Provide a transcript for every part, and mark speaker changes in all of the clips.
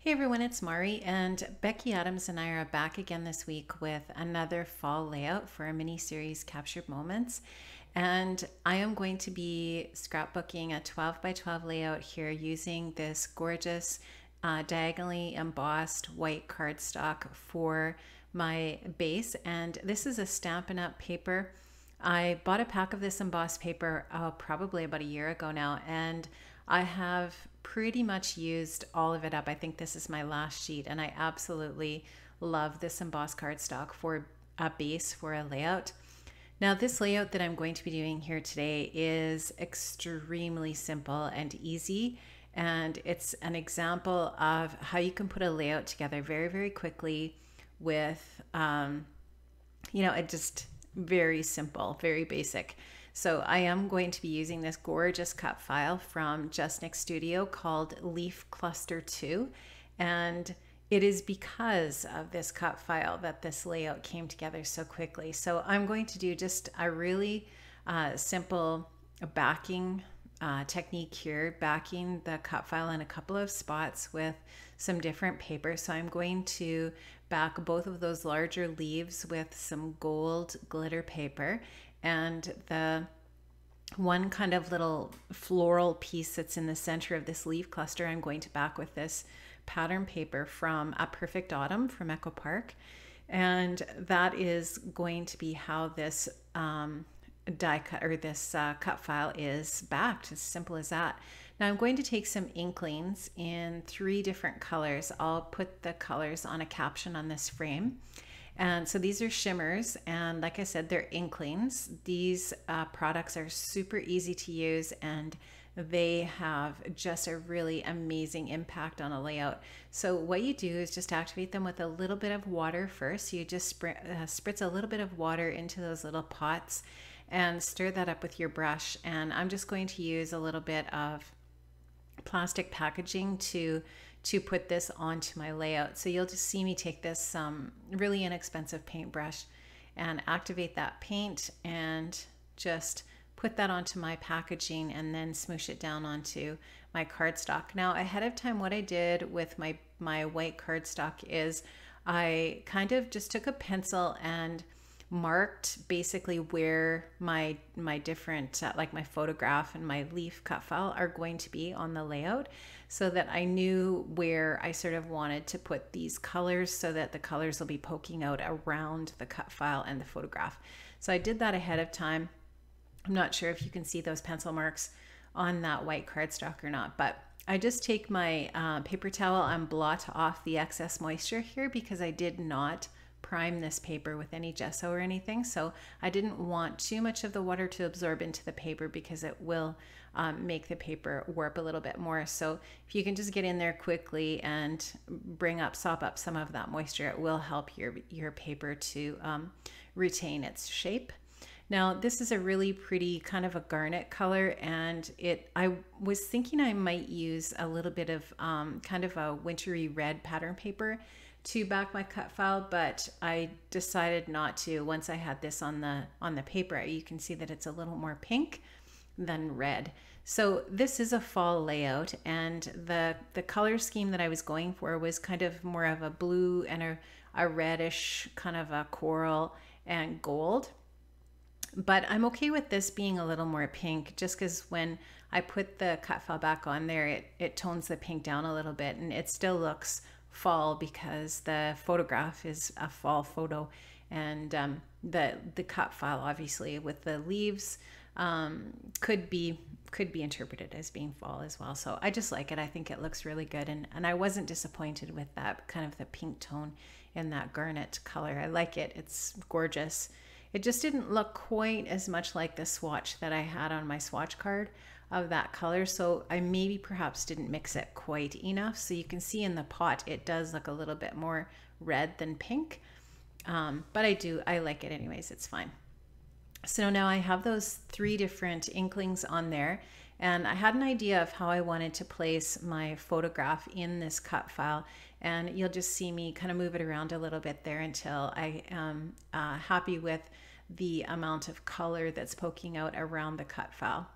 Speaker 1: Hey everyone, it's Mari, and Becky Adams and I are back again this week with another fall layout for our mini series Captured Moments. And I am going to be scrapbooking a 12 by 12 layout here using this gorgeous diagonally embossed white cardstock for my base. And this is a Stampin' Up paper. I bought a pack of this embossed paper probably about a year ago now, and I have pretty much used all of it up. I think this is my last sheet, and I absolutely love this embossed cardstock for a base for a layout. Now, this layout that I'm going to be doing here today is extremely simple and easy, and it's an example of how you can put a layout together very, very quickly with, it just very simple, very basic. So I am going to be using this gorgeous cut file from JustNick Studio called Leaf Cluster 2. And it is because of this cut file that this layout came together so quickly. So I'm going to do just a really simple backing technique here, backing the cut file in a couple of spots with some different paper. So I'm going to back both of those larger leaves with some gold glitter paper, and the one kind of little floral piece that's in the center of this leaf cluster I'm going to back with this pattern paper from A Perfect Autumn from Echo Park. And that is going to be how this die cut or this cut file is backed, as simple as that. Now I'm going to take some inklings in 3 different colors. I'll put the colors on a caption on this frame. And so these are shimmers, and like I said, they're inklings. These products are super easy to use, and they have just a really amazing impact on a layout. So what you do is just activate them with a little bit of water first. You just spritz a little bit of water into those little pots and stir that up with your brush. And I'm just going to use a little bit of plastic packaging to put this onto my layout. So you'll just see me take this really inexpensive paintbrush and activate that paint and just put that onto my packaging and then smoosh it down onto my cardstock. Now ahead of time, what I did with my white cardstock is I kind of just took a pencil and marked basically where my different like my photograph and my leaf cut file are going to be on the layout, so that I knew where I sort of wanted to put these colors so that the colors will be poking out around the cut file and the photograph. So I did that ahead of time. I'm not sure if you can see those pencil marks on that white cardstock or not, but I just take my paper towel and blot off the excess moisture here because I did not prime this paper with any gesso or anything. So I didn't want too much of the water to absorb into the paper because it will make the paper warp a little bit more. So if you can just get in there quickly and sop up some of that moisture, it will help your paper to retain its shape. Now this is a really pretty kind of a garnet color, and I was thinking I might use a little bit of kind of a wintry red pattern paper to back my cut file, but I decided not to. Once I had this on the paper, you can see that it's a little more pink than red. So this is a fall layout, and the color scheme that I was going for was kind of more of a blue and a reddish kind of a coral and gold. But I'm okay with this being a little more pink, just because when I put the cut file back on there, it tones the pink down a little bit, and it still looks fall because the photograph is a fall photo, and the cut file obviously with the leaves could be interpreted as being fall as well. So I just like it. I think it looks really good, and I wasn't disappointed with that kind of the pink tone in that garnet color. I like it. It's gorgeous. It just didn't look quite as much like the swatch that I had on my swatch card of that color, so I maybe perhaps didn't mix it quite enough. So you can see in the pot it does look a little bit more red than pink, but I like it anyways. It's fine. So now I have those 3 different inklings on there, and I had an idea of how I wanted to place my photograph in this cut file, and you'll just see me kind of move it around a little bit there until I am happy with the amount of color that's poking out around the cut file.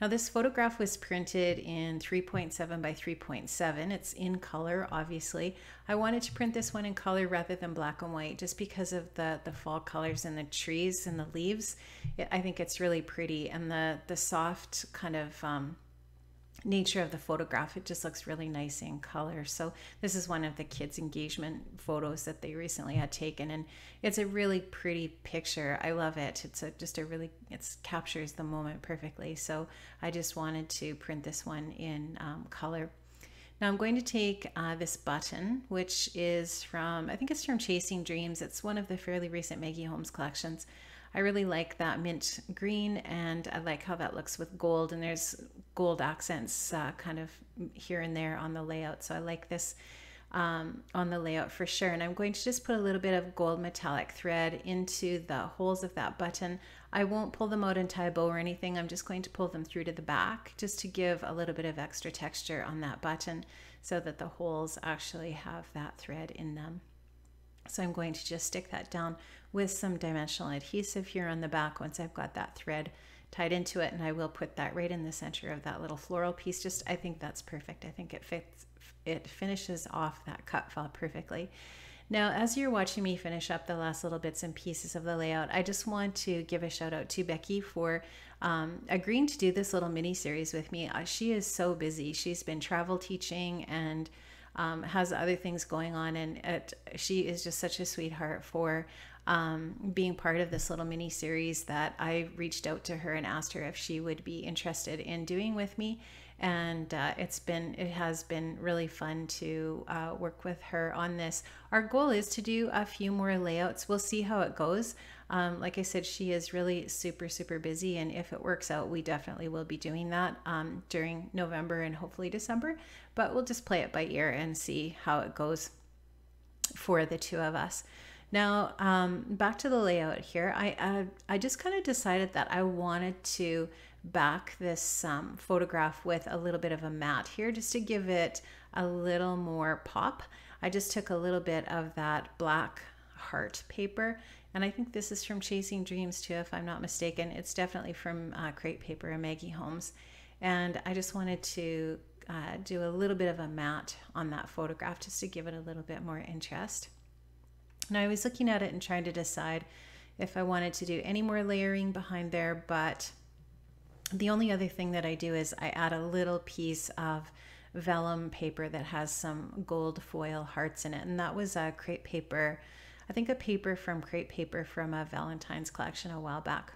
Speaker 1: Now this photograph was printed in 3.7 by 3.7. It's in color, obviously. I wanted to print this one in color rather than black and white just because of the fall colors in the trees and the leaves. I think it's really pretty, and the soft kind of nature of the photograph, it just looks really nice in color. So this is one of the kids' engagement photos that they recently had taken, and it's a really pretty picture. I love it. It's it captures the moment perfectly. So I just wanted to print this one in color. Now I'm going to take this button, which is from, I think it's from Chasing Dreams. It's one of the fairly recent Maggie Holmes collections. I really like that mint green, and I like how that looks with gold, and there's gold accents kind of here and there on the layout. So I like this on the layout for sure. And I'm going to just put a little bit of gold metallic thread into the holes of that button. I won't pull them out and tie a bow or anything. I'm just going to pull them through to the back just to give a little bit of extra texture on that button so that the holes actually have that thread in them. So I'm going to just stick that down with some dimensional adhesive here on the back once I've got that thread tied into it, and I will put that right in the center of that little floral piece. I think that's perfect. I think it fits, it finishes off that cut file perfectly. Now, as you're watching me finish up the last little bits and pieces of the layout, I just want to give a shout out to Becki for agreeing to do this little mini series with me. She is so busy. She's been travel teaching and has other things going on, and she is just such a sweetheart for being part of this little mini series that I reached out to her and asked her if she would be interested in doing with me. And it has been really fun to work with her on this. Our goal is to do a few more layouts. We'll see how it goes. Like I said, she is really super busy, and if it works out, we definitely will be doing that during November and hopefully December, but we'll just play it by ear and see how it goes for the two of us. Now, back to the layout here. I just kind of decided that I wanted to back this photograph with a little bit of a matte here just to give it a little more pop. I just took a little bit of that black heart paper, and I think this is from Chasing Dreams too, if I'm not mistaken. It's definitely from Crepe Paper and Maggie Holmes, and I just wanted to do a little bit of a matte on that photograph just to give it a little bit more interest. Now, I was looking at it and trying to decide if I wanted to do any more layering behind there, but the only other thing that I do is I add a little piece of vellum paper that has some gold foil hearts in it, and that was a crepe paper, I think a paper from Crepe Paper from a Valentine's collection a while back.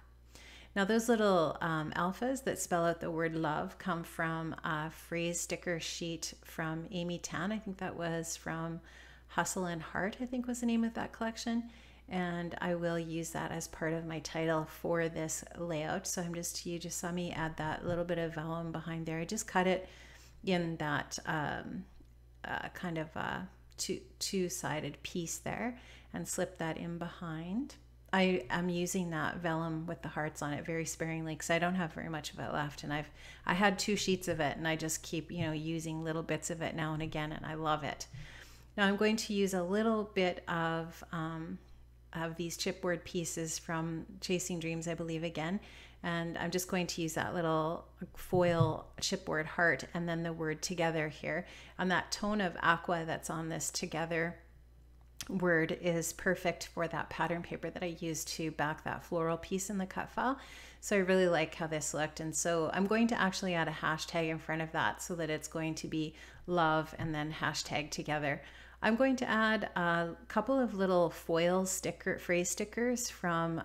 Speaker 1: Now, those little alphas that spell out the word love come from a phrase sticker sheet from Amy Tan. I think that was from Hustle and Heart, I think was the name of that collection. And I will use that as part of my title for this layout. So you just saw me add that little bit of vellum behind there. I just cut it in that kind of two-sided piece there and slip that in behind. I am using that vellum with the hearts on it very sparingly because I don't have very much of it left, and I had 2 sheets of it, and I just keep using little bits of it now and again, and I love it. Now I'm going to use a little bit of these chipboard pieces from Chasing Dreams, I believe, again, and I'm just going to use that little foil chipboard heart and then the word together here. And that tone of aqua that's on this together word is perfect for that pattern paper that I used to back that floral piece in the cut file. So I really like how this looked, and so I'm going to actually add a hashtag in front of that so that it's going to be love and then hashtag together. I'm going to add a couple of little foil phrase stickers from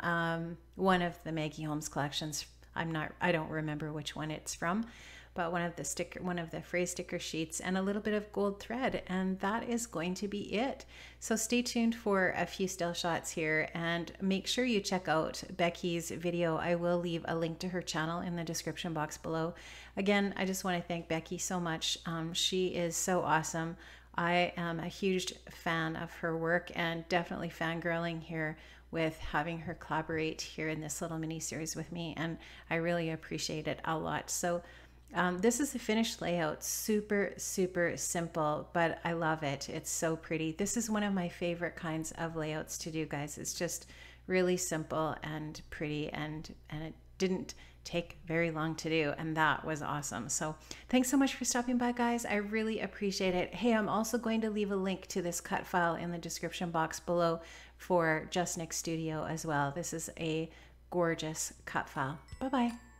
Speaker 1: one of the Maggie Holmes collections. I don't remember which one it's from, but one of the phrase sticker sheets, and a little bit of gold thread, and that is going to be it. So stay tuned for a few still shots here, and make sure you check out Becki's video. I will leave a link to her channel in the description box below. Again, I just want to thank Becki so much. She is so awesome. I am a huge fan of her work, and definitely fangirling here with having her collaborate here in this little mini series with me, and I really appreciate it a lot. So this is the finished layout. Super simple, but I love it. It's so pretty. This is one of my favorite kinds of layouts to do, guys. It's just really simple and pretty, and it didn't take very long to do, and that was awesome. So thanks so much for stopping by, guys. I really appreciate it. Hey, I'm also going to leave a link to this cut file in the description box below for JustNick Studio as well. This is a gorgeous cut file. Bye bye.